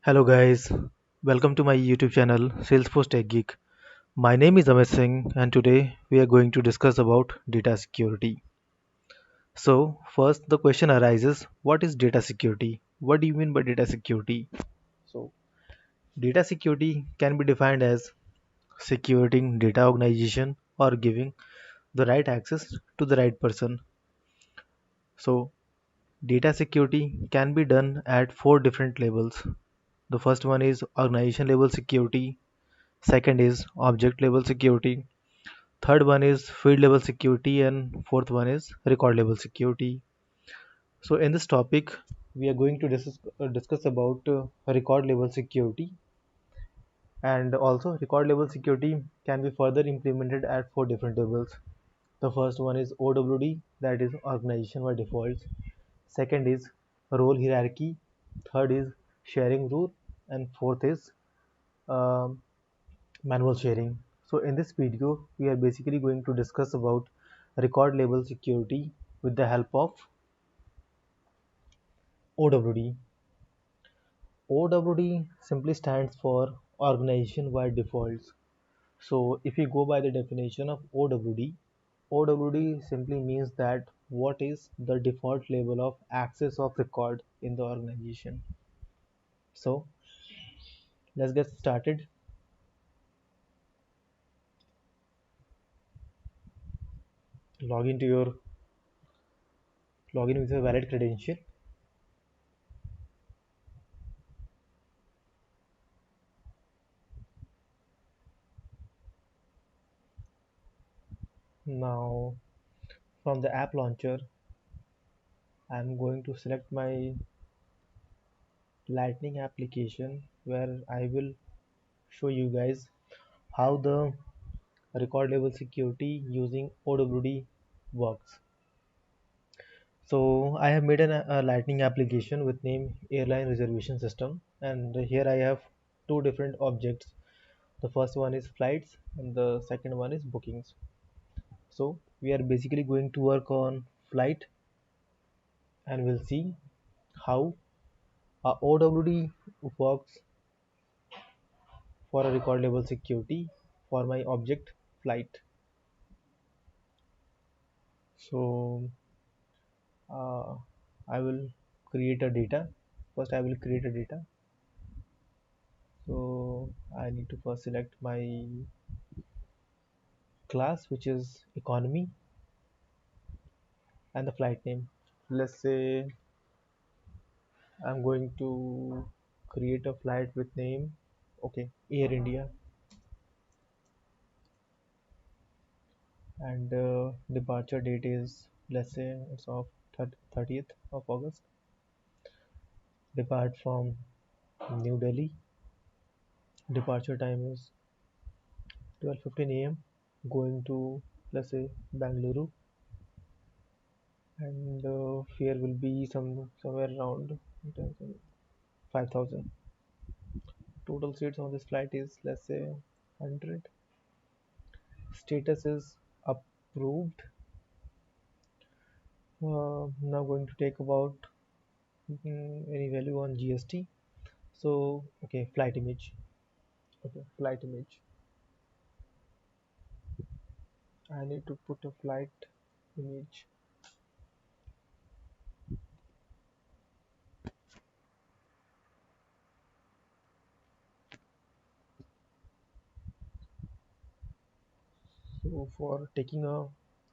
Hello guys, welcome to my YouTube channel Salesforce Tech Geek. My name is Amit Singh and today we are going to discuss about data security. So first the question arises, what is data security? What do you mean by data security? So data security can be defined as securing data organization or giving the right access to the right person. So data security can be done at four different levels. The first one is organization level security, second is object level security, third one is field level security, and fourth one is record level security. So in this topic we are going to discuss about record level security, and also record level security can be further implemented at four different levels. The first one is OWD, that is organization by defaults. Second is role hierarchy, third is sharing rule, and fourth is um, manual sharing. So in this video we are basically going to discuss about record level security with the help of OWD. OWD simply stands for organization wide defaults. So if you go by the definition of OWD, OWD simply means that what is the default level of access of record in the organization. So let's get started. Log into your Login with a valid credential. Now from the app launcher I'm going to select my Lightning application where I will show you guys how the record level security using OWD works. So I have made a Lightning application with name Airline Reservation System, and here I have two different objects. The first one is flights and the second one is bookings. So we are basically going to work on flight, and we'll see how a OWD works for a record level security for my object flight. So uh, I will create a data. First I will create a data. So I need to first select my class, which is economy, and the flight name. Let's say I'm going to create a flight with name, okay, Air India, and departure date is, let's say it's of 30th of August. Depart from New Delhi. Departure time is 12:15 a.m. Going to, let's say, Bangalore, and the fare will be somewhere around 5,000. Total seats on this flight is, let's say, 100. Status is approved. Now going to take about any value on GST. So okay, flight image. Okay, flight image. I need to put a flight image. So for taking a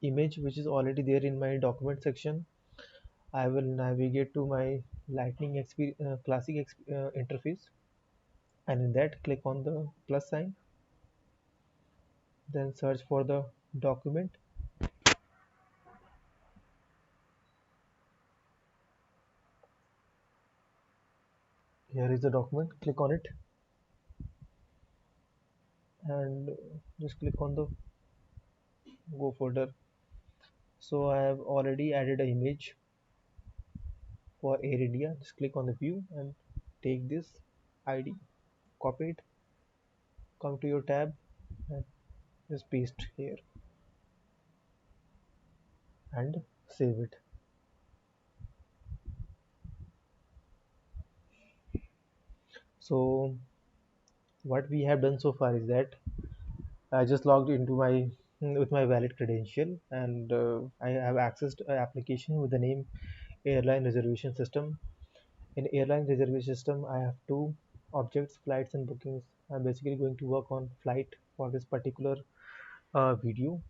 image which is already there in my document section, I will navigate to my Lightning Classic interface, and in that click on the plus sign, then search for the document. Here is the document. Click on it and just click on the go folder. So I have already added an image for Air India. Just click on the view and take this ID, copy it, come to your tab and just paste here and save it. So what we have done so far is that I just logged into my with my valid credential, and I have accessed an application with the name airline reservation system. In airline reservation system, I have two objects, flights and bookings. I'm basically going to work on flight for this particular video.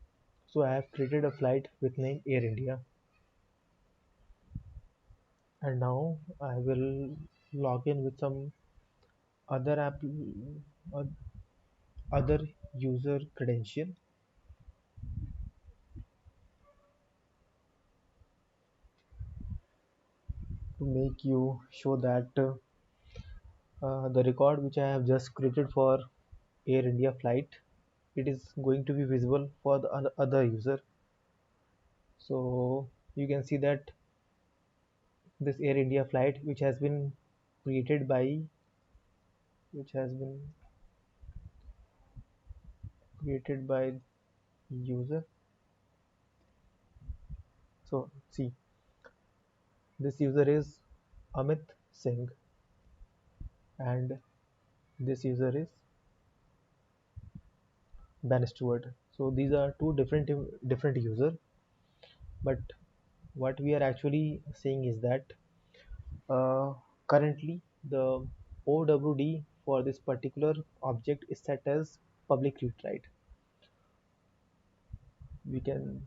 So I have created a flight with name Air India, and now I will log in with some other app, uh, other user credential to make you show that the record which I have just created for Air India flight, it is going to be visible for the other user. So you can see that this Air India flight created by which has been created by user. So see, this user is Amit Singh, and this user is Ben Stewart. So these are two different user, but what we are actually saying is that uh, currently the OWD for this particular object is set as public read write. We can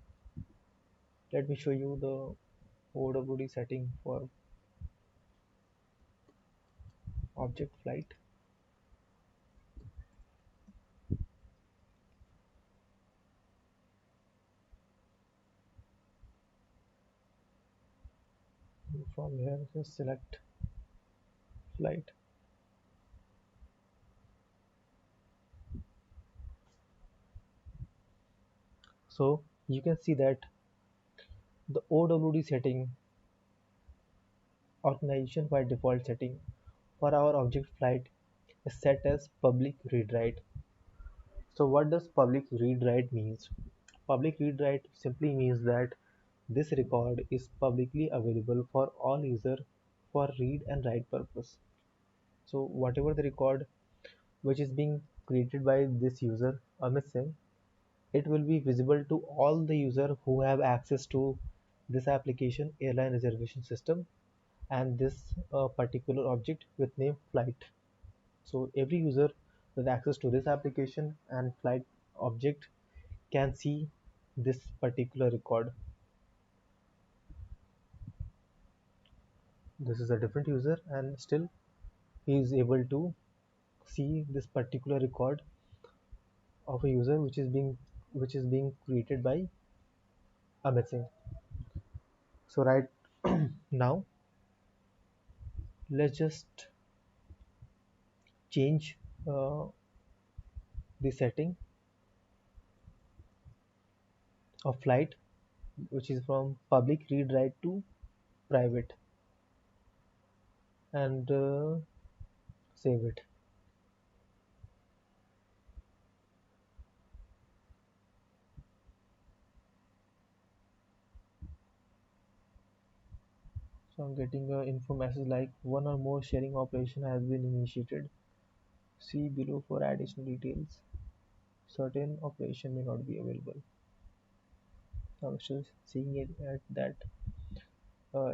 Let me show you the OWD setting for object flight. From here, just select flight. So you can see that the OWD setting, organization by default setting, for our object flight is set as public read write. So what does public read write means? Public read write simply means that this record is publicly available for all user for read and write purpose. So whatever the record which is being created by this user Amit Singh, it will be visible to all the user who have access to this application airline reservation system and this particular object with name flight. So every user with access to this application and flight object can see this particular record. This is a different user, and still he is able to see this particular record of a user which is being created by Amit Singh. So right now, let's just change uh, the setting of flight, which is from public read write to private, and save it. So I'm getting a info message like one or more sharing operation has been initiated. See below for additional details. Certain operation may not be available. I'm still seeing it at that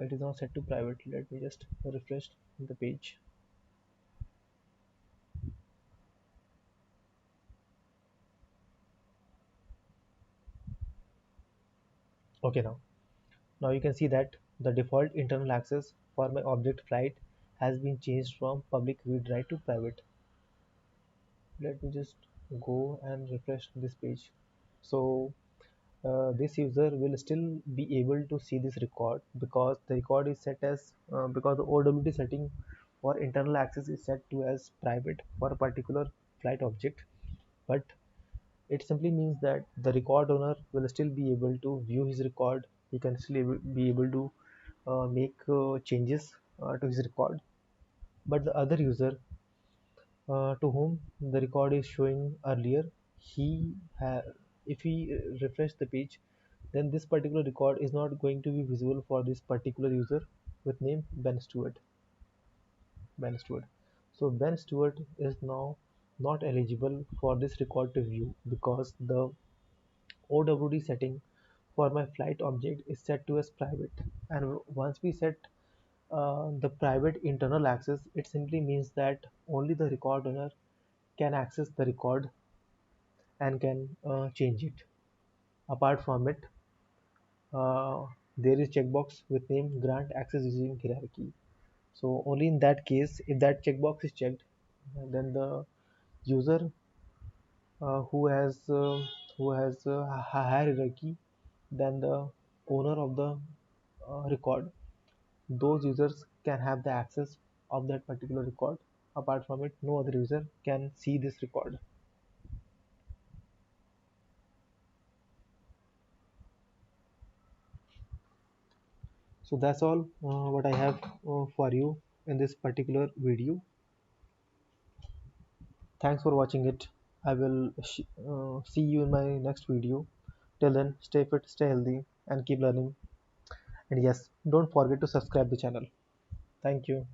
it is now set to private. Let me just refresh the page. Okay, now you can see that the default internal access for my object flight has been changed from public read write to private. Let me just go and refresh this page. So this user will still be able to see this record because the record is set as because the OWD setting for internal access is set to as private for a particular flight object, but it simply means that the record owner will still be able to view his record. He can still be able to make changes to his record, but the other user to whom the record is showing earlier, he if he refresh the page, then this particular record is not going to be visible for this particular user with name Ben Stewart. So Ben Stewart is now not eligible for this record to view because the OWD setting for my flight object is set to as private, and once we set the private internal access, it simply means that only the record owner can access the record and can change it. Apart from it, uh, there is checkbox with name grant access using hierarchy. So only in that case, if that checkbox is checked, then the user uh, who has uh, who has a hierarchy than the owner of the record, those users can have the access of that particular record. Apart from it, no other user can see this record. So that's all what I have for you in this particular video. Thanks for watching it. I will see you in my next video. Till then, stay fit, stay healthy, and keep learning. And yes, don't forget to subscribe the channel. Thank you.